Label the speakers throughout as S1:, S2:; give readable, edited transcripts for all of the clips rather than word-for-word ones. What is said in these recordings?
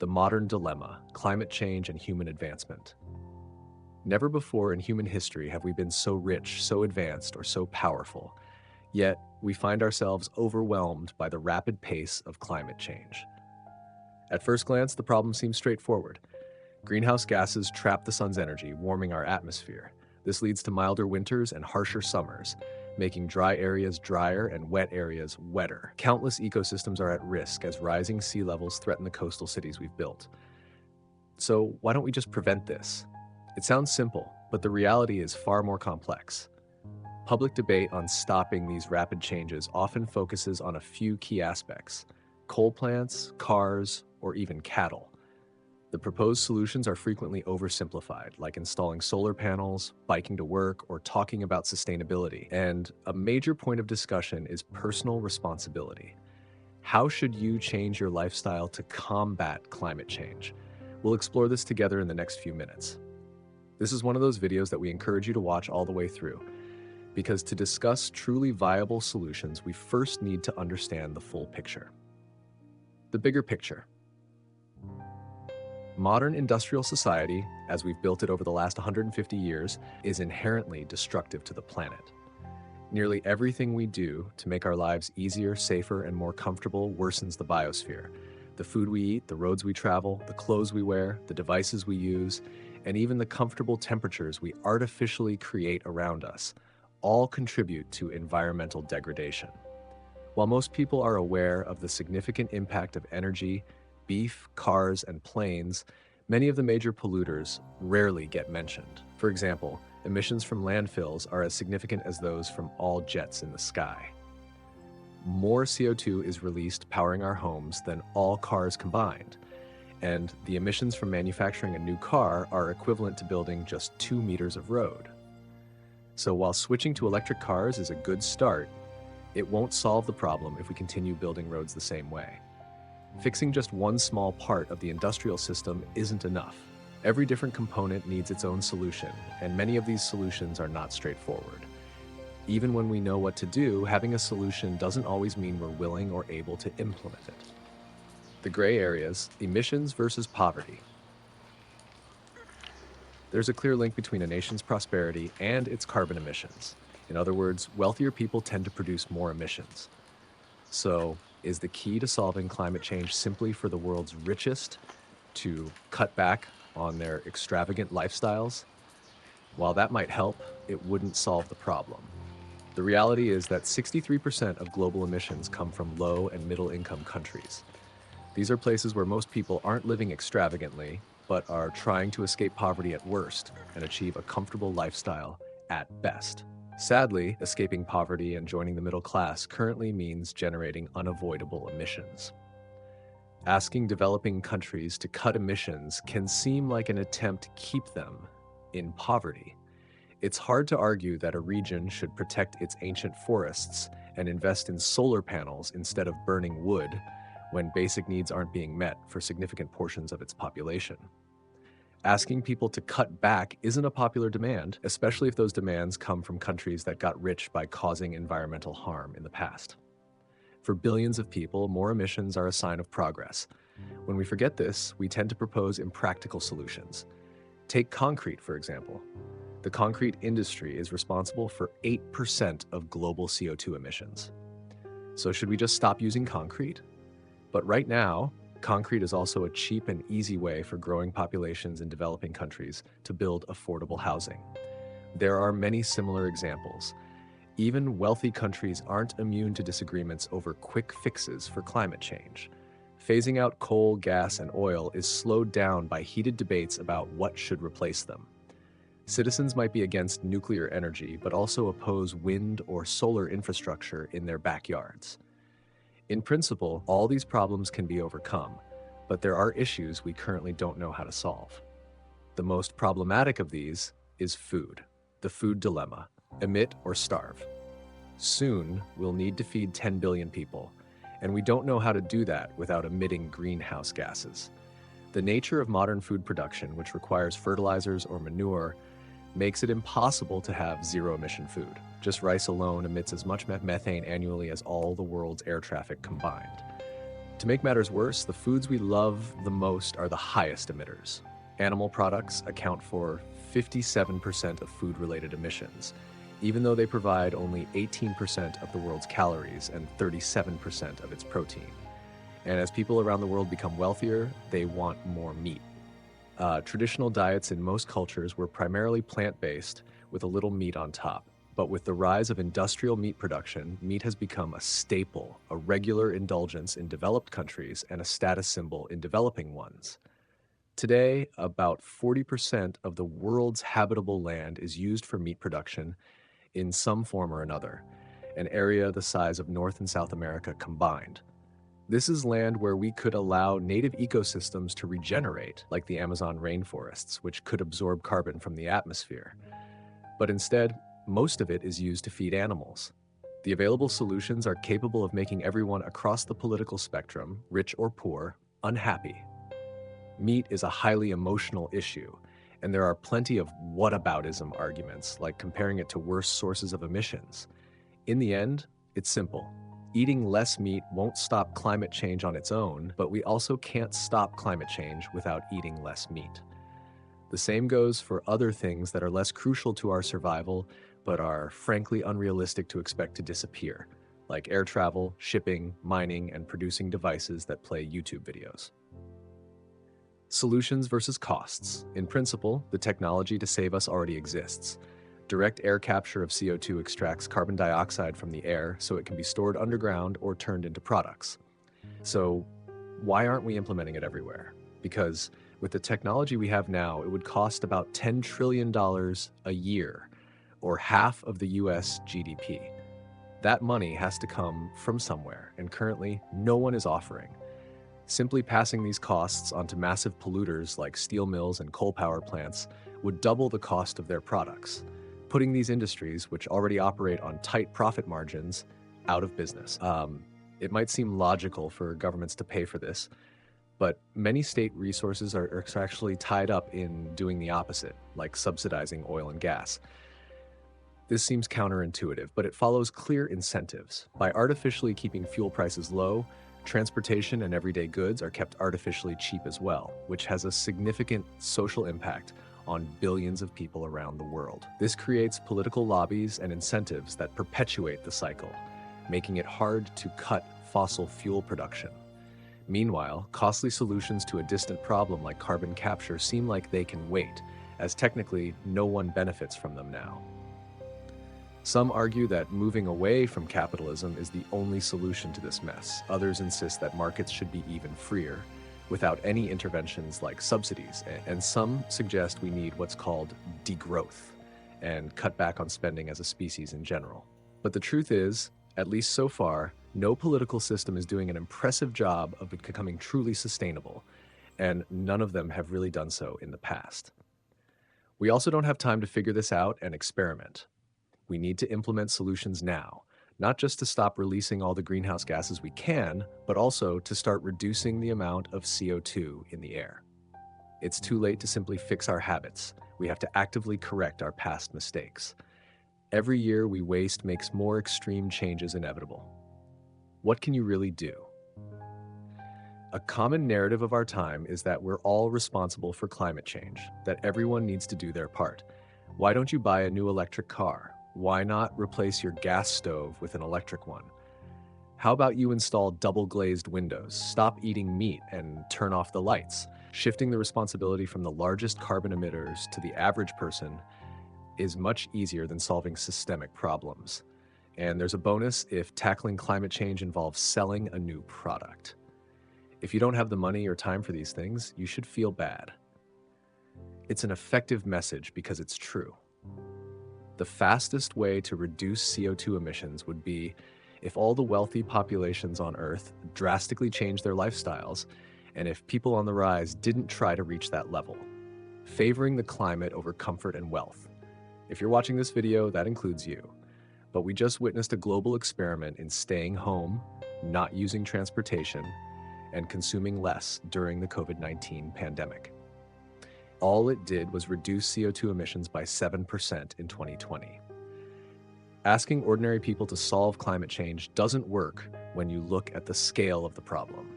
S1: The Modern Dilemma: Climate Change and Human Advancement. Never before in human history have we been so rich, so advanced, or so powerful. Yet, we find ourselves overwhelmed by the rapid pace of climate change. At first glance, the problem seems straightforward. Greenhouse gases trap the sun's energy, warming our atmosphere. This leads to milder winters and harsher summers, making dry areas drier and wet areas wetter. Countless ecosystems are at risk as rising sea levels threaten the coastal cities we've built. So, why don't we just prevent this? It sounds simple, but the reality is far more complex. Public debate on stopping these rapid changes often focuses on a few key aspects: coal plants, cars, or even cattle. The proposed solutions are frequently oversimplified, like installing solar panels, biking to work, or talking about sustainability. And a major point of discussion is personal responsibility. How should you change your lifestyle to combat climate change? We'll explore this together in the next few minutes. This is one of those videos that we encourage you to watch all the way through, because to discuss truly viable solutions, we first need to understand the full picture. The bigger picture. Modern industrial society, as we've built it over the last 150 years, is inherently destructive to the planet. Nearly everything we do to make our lives easier, safer, and more comfortable worsens the biosphere. The food we eat, the roads we travel, the clothes we wear, the devices we use, and even the comfortable temperatures we artificially create around us all contribute to environmental degradation. While most people are aware of the significant impact of energy, beef, cars, and planes, many of the major polluters rarely get mentioned. For example, emissions from landfills are as significant as those from all jets in the sky. More CO2 is released powering our homes than all cars combined, and the emissions from manufacturing a new car are equivalent to building just 2 meters of road. So while switching to electric cars is a good start, it won't solve the problem if we continue building roads the same way. Fixing just one small part of the industrial system isn't enough. Every different component needs its own solution, and many of these solutions are not straightforward. Even when we know what to do, having a solution doesn't always mean we're willing or able to implement it. The gray areas: emissions versus poverty. There's a clear link between a nation's prosperity and its carbon emissions. In other words, wealthier people tend to produce more emissions. So, is the key to solving climate change simply for the world's richest to cut back on their extravagant lifestyles? While that might help, it wouldn't solve the problem. The reality is that 63% of global emissions come from low and middle income countries. These are places where most people aren't living extravagantly, but are trying to escape poverty at worst and achieve a comfortable lifestyle at best. Sadly, escaping poverty and joining the middle class currently means generating unavoidable emissions. Asking developing countries to cut emissions can seem like an attempt to keep them in poverty. It's hard to argue that a region should protect its ancient forests and invest in solar panels instead of burning wood when basic needs aren't being met for significant portions of its population. Asking people to cut back isn't a popular demand, especially if those demands come from countries that got rich by causing environmental harm in the past. For billions of people, more emissions are a sign of progress. When we forget this, we tend to propose impractical solutions. Take concrete, for example. The concrete industry is responsible for 8% of global CO2 emissions. So should we just stop using concrete? But right now, concrete is also a cheap and easy way for growing populations in developing countries to build affordable housing. There are many similar examples. Even wealthy countries aren't immune to disagreements over quick fixes for climate change. Phasing out coal, gas, and oil is slowed down by heated debates about what should replace them. Citizens might be against nuclear energy, but also oppose wind or solar infrastructure in their backyards. In principle, all these problems can be overcome, but there are issues we currently don't know how to solve. The most problematic of these is food, the food dilemma: emit or starve. Soon, we'll need to feed 10 billion people, and we don't know how to do that without emitting greenhouse gases. The nature of modern food production, which requires fertilizers or manure, makes it impossible to have zero-emission food. Just rice alone emits as much methane annually as all the world's air traffic combined. To make matters worse, the foods we love the most are the highest emitters. Animal products account for 57% of food-related emissions, even though they provide only 18% of the world's calories and 37% of its protein. And as people around the world become wealthier, they want more meat. Traditional diets in most cultures were primarily plant-based with a little meat on top. But with the rise of industrial meat production, meat has become a staple, a regular indulgence in developed countries, and a status symbol in developing ones. Today, about 40% of the world's habitable land is used for meat production in some form or another, an area the size of North and South America combined. This is land where we could allow native ecosystems to regenerate, like the Amazon rainforests, which could absorb carbon from the atmosphere. But instead, most of it is used to feed animals. The available solutions are capable of making everyone across the political spectrum, rich or poor, unhappy. Meat is a highly emotional issue, and there are plenty of whataboutism arguments, like comparing it to worse sources of emissions. In the end, it's simple. Eating less meat won't stop climate change on its own, but we also can't stop climate change without eating less meat. The same goes for other things that are less crucial to our survival, but are frankly unrealistic to expect to disappear, like air travel, shipping, mining, and producing devices that play YouTube videos. Solutions versus costs. In principle, the technology to save us already exists. Direct air capture of CO2 extracts carbon dioxide from the air so it can be stored underground or turned into products. So why aren't we implementing it everywhere? Because with the technology we have now, it would cost about $10 trillion a year, or half of the US GDP. That money has to come from somewhere, and currently no one is offering. Simply passing these costs onto massive polluters like steel mills and coal power plants would double the cost of their products, putting these industries, which already operate on tight profit margins, out of business. It might seem logical for governments to pay for this, but many state resources are actually tied up in doing the opposite, like subsidizing oil and gas. This seems counterintuitive, but it follows clear incentives. By artificially keeping fuel prices low, transportation and everyday goods are kept artificially cheap as well, which has a significant social impact on billions of people around the world. This creates political lobbies and incentives that perpetuate the cycle, making it hard to cut fossil fuel production. Meanwhile, costly solutions to a distant problem like carbon capture seem like they can wait, as technically no one benefits from them now. Some argue that moving away from capitalism is the only solution to this mess. Others insist that markets should be even freer, without any interventions like subsidies, and some suggest we need what's called degrowth and cut back on spending as a species in general. But the truth is, at least so far, no political system is doing an impressive job of becoming truly sustainable, and none of them have really done so in the past. We also don't have time to figure this out and experiment. We need to implement solutions now, not just to stop releasing all the greenhouse gases we can, but also to start reducing the amount of CO2 in the air. It's too late to simply fix our habits. We have to actively correct our past mistakes. Every year we waste makes more extreme changes inevitable. What can you really do? A common narrative of our time is that we're all responsible for climate change, that everyone needs to do their part. Why don't you buy a new electric car? Why not replace your gas stove with an electric one? How about you install double-glazed windows, stop eating meat, and turn off the lights? Shifting the responsibility from the largest carbon emitters to the average person is much easier than solving systemic problems. And there's a bonus if tackling climate change involves selling a new product. If you don't have the money or time for these things, you should feel bad. It's an effective message because it's true. The fastest way to reduce CO2 emissions would be if all the wealthy populations on Earth drastically changed their lifestyles, and if people on the rise didn't try to reach that level, favoring the climate over comfort and wealth. If you're watching this video, that includes you. But we just witnessed a global experiment in staying home, not using transportation, and consuming less during the COVID-19 pandemic. All it did was reduce CO2 emissions by 7% in 2020. Asking ordinary people to solve climate change doesn't work when you look at the scale of the problem.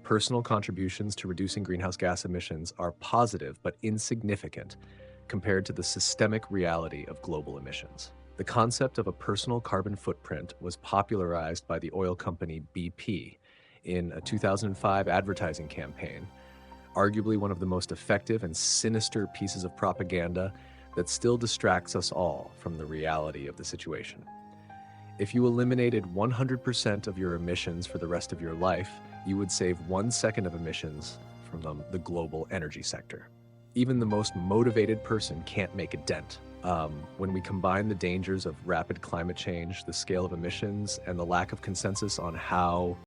S1: Personal contributions to reducing greenhouse gas emissions are positive but insignificant compared to the systemic reality of global emissions. The concept of a personal carbon footprint was popularized by the oil company BP in a 2005 advertising campaign, arguably one of the most effective and sinister pieces of propaganda that still distracts us all from the reality of the situation. If you eliminated 100% of your emissions for the rest of your life, you would save 1 second of emissions from the global energy sector. Even the most motivated person can't make a dent. When we combine the dangers of rapid climate change, the scale of emissions, and the lack of consensus on how